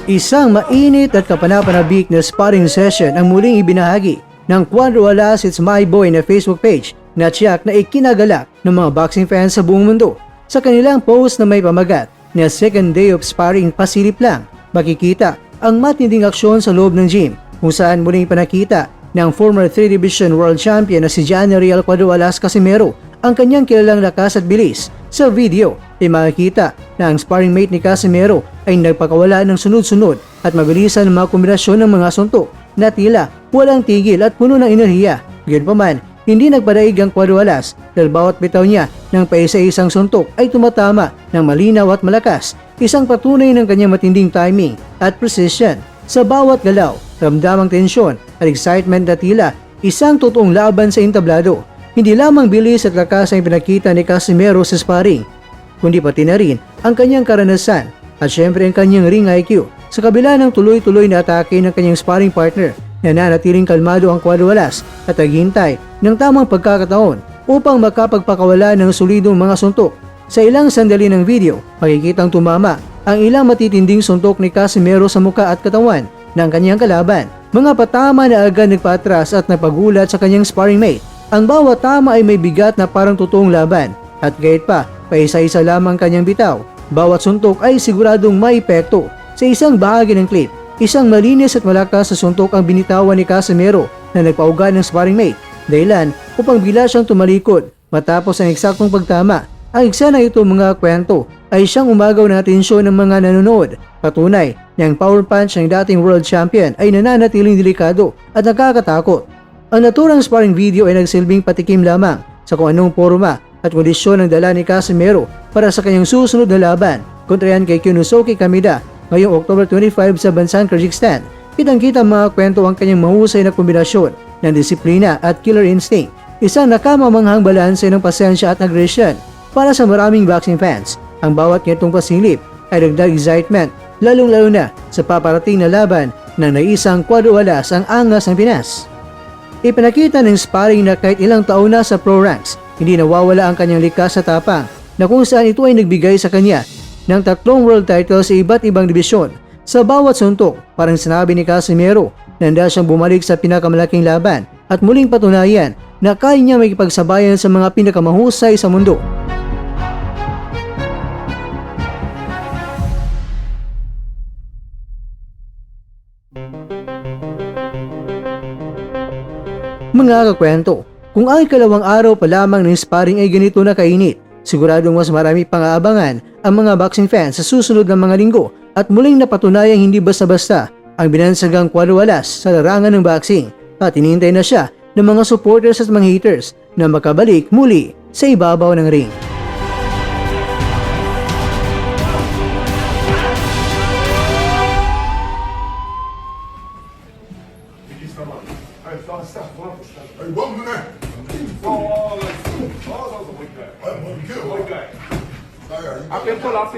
Isang mainit at kapanapanabik na sparring session ang muling ibinahagi ng Cuadro Alas It's My Boy na Facebook page na tiyak na ikinagalak ng mga boxing fans sa buong mundo. Sa kanilang post na may pamagat na second day of sparring pasilip lang, makikita ang matinding aksyon sa loob ng gym kung saan muling panakita ng former 3 Division World Champion na si Johnny Real Cuadro Alas Casimero ang kanyang kilalang lakas at bilis. Sa video ay makikita na ang sparring mate ni Casimero ay nagpakawala ng sunod-sunod at mabilisan ng mga kombinasyon ng mga suntok na tila walang tigil at puno ng enerhiya. Gayunpaman, hindi nagpadaig ang Cuadro Alas dahil bawat bitaw niya ng paisa-isang suntok ay tumatama ng malinaw at malakas, isang patunay ng kanyang matinding timing at precision. Sa bawat galaw, ramdam ang tensyon at excitement na tila isang totoong laban sa entablado. Hindi lamang bilis at lakas ang pinakita ni Casimero sa sparring, kundi pati na rin ang kanyang karanasan at syempre ang kanyang ring IQ. Sa kabila ng tuloy-tuloy na atake ng kanyang sparring partner, nananatiling kalmado ang Cuadro Alas at naghihintay ng tamang pagkakataon upang makapagpakawala ng solidong mga suntok. Sa ilang sandali ng video, makikitang tumama ang ilang matitinding suntok ni Casimero sa muka at katawan ng kanyang kalaban. Mga patama na agad nagpaatras at napagulat sa kanyang sparring mate. Ang bawat tama ay may bigat na parang totoong laban at gayet pa, paisa-isa lamang kanyang bitaw. Bawat suntok ay siguradong may epekto. Sa isang bahagi ng clip, isang malinis at malakas na suntok ang binitawan ni Casimero na nagpauga ng sparring mate. Dahilan upang bigla siyang tumalikod matapos ang eksaktong pagtama. Ang eksena ito mga kwento ay siyang umagaw ng atensyon ng mga nanonood. Patunay na ang power punch ng dating world champion ay nananatiling delikado at nakakatakot. Ang naturang sparring video ay nagsilbing patikim lamang sa kung anong porma at kondisyon ng dala ni Casimero para sa kanyang susunod na laban kontra yan kay Kyunosuke Kameda ngayong October 25 sa bansang Kyrgyzstan. Kitang-kita mga kwento ang kanyang mahusay na kombinasyon ng disiplina at killer instinct, isang nakamamanghang balanse ng pasensya at aggression. Para sa maraming boxing fans, ang bawat nitong pasilip ay dagdag excitement, lalong-lalo na sa paparating na laban ng naisang Cuadro Alas ang angas ng Pinas. Ipinakita ng sparring na kahit ilang taon na sa pro ranks, hindi nawawala ang kanyang likas sa tapang na kung saan ito ay nagbigay sa kanya ng 3 world titles sa iba't ibang dibisyon. Sa bawat suntok, parang sinabi ni Casimero na handa siyang bumalik sa pinakamalaking laban at muling patunayan na kaya niya makipagsabayan sa mga pinakamahusay sa mundo. Mga kakwento, kung ang ikalawang araw pa lamang ng sparring ay ganito na kainit, siguradong mas marami pang aabangan ang mga boxing fans sa susunod na mga linggo at muling napatunayang hindi basta-basta ang binansagang Cuadro Alas sa larangan ng boxing at hinihintay na siya ng mga supporters at mga haters na makabalik muli sa ibabaw ng ring. Apir lá.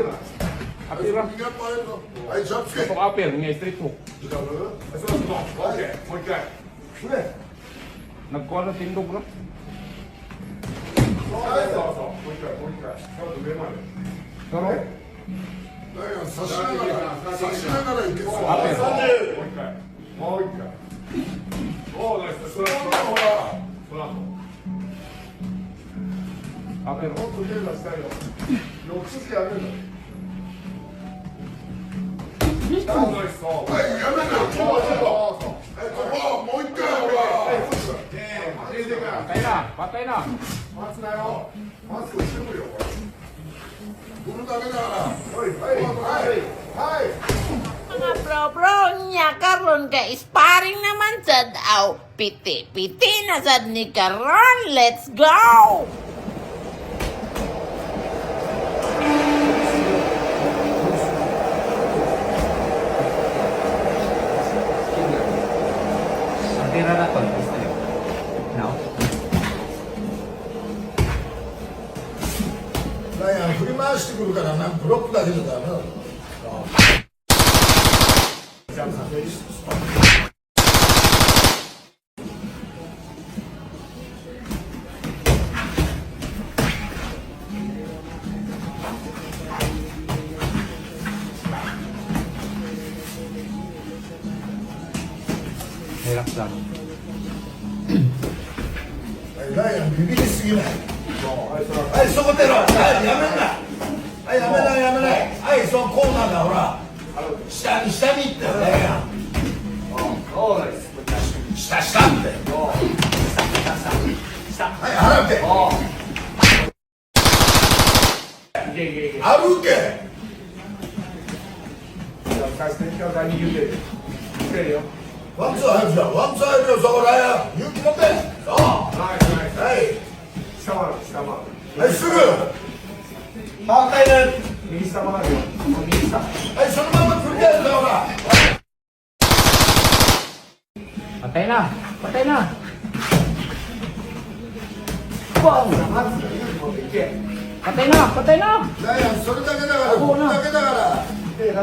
Aí já fiquei. Apir, ninguém street hook. Nagkorna tindog na. Patay na. Mga bro, nya karon ka sparring naman sad aw. Piti na sad ni karon. Let's go! 回してくるからな、ブロックだけじゃダメだぞ。ダイアンビビりすぎない。はい、そこ出ろ。はい、やめんな。はい、やめないやめない。はい、そのコーナーだ、ほら。下に下に行って、ダイアン。下下って。はい、払って。歩け。ワンツー入るじゃん。ワンツー入るよ、そこダイアン。勇気持って。そう。はい。はい、すぐ。反対で。はい、そのまま繰り返すだ、ほら。Patay na! Patay na! Patay na! Patay na! ダイアン、それだけだから、これだけだから。何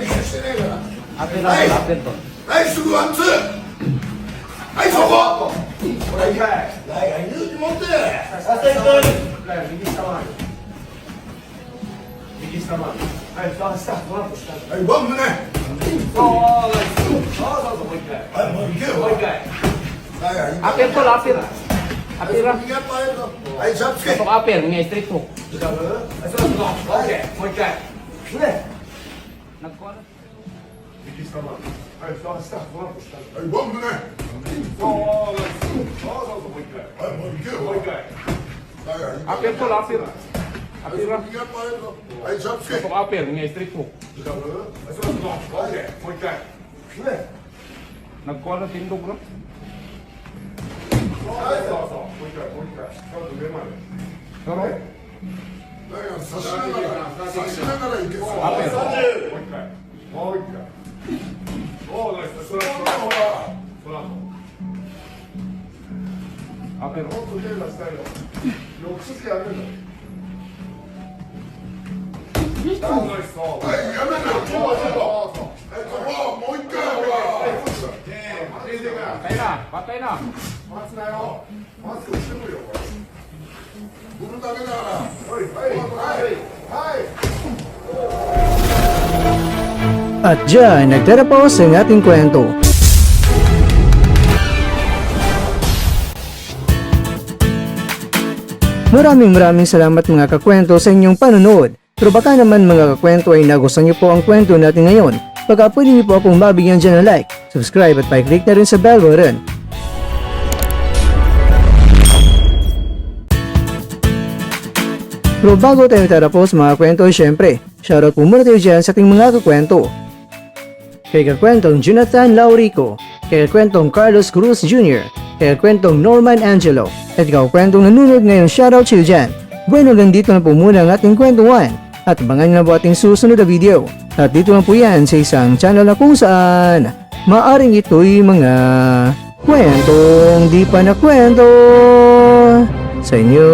かしてねえから。はい。はい、すぐワンツー。はい、そこ。ダイアン、勇気持って。はい、ワン胸。はい、もう行けよ。ダイアン、 Apir tol, apir! Apir lah! 逃げっぱいるぞ。はい、ジャンプつけ。 Untuk apir, nga street hook. Nagkuha na. はい、ワン胸。はい、もう行けよ。ダイアン、 Apir tol, apir! Apir lah! 逃げっぱいるぞ。はい、ジャンプつけ。 Untuk apir, nga street hook. Nagkuha na tindog lang. Pero, ダイアン、差しながら、差しながら行け。 apir. Apir. はい、やめな。はい、そこ、もう一回。 Patay na! Patay na! 振るだけだから。 At dyan, nagtatapos ang ating kwento. Maraming salamat mga kakwento sa inyong panonood. Pero baka naman mga kakwento ay nagustuhan niyo po ang kwento natin ngayon. Baka pwede niyo po akong mabigyan dyan ng like, subscribe at pa-click na rin sa bell button. Pero bago tayo tatapos mga kwento, syempre, shoutout po muna tayo dyan sa ating mga kakwento. Kay kakwentong Jonathan Laurico, kay kakwentong Carlos Cruz Jr., kay kakwentong Norman Angelo, at kakwentong nanonood ngayon, shoutout sa iyo dyan. Bueno, ganito na po muna ang ating kwentuhan, at abangan nyo na po ating susunod na video. At dito lang po yan sa isang channel na kung saan maaring ito'y mga kwentong di pa na kwento sa inyo.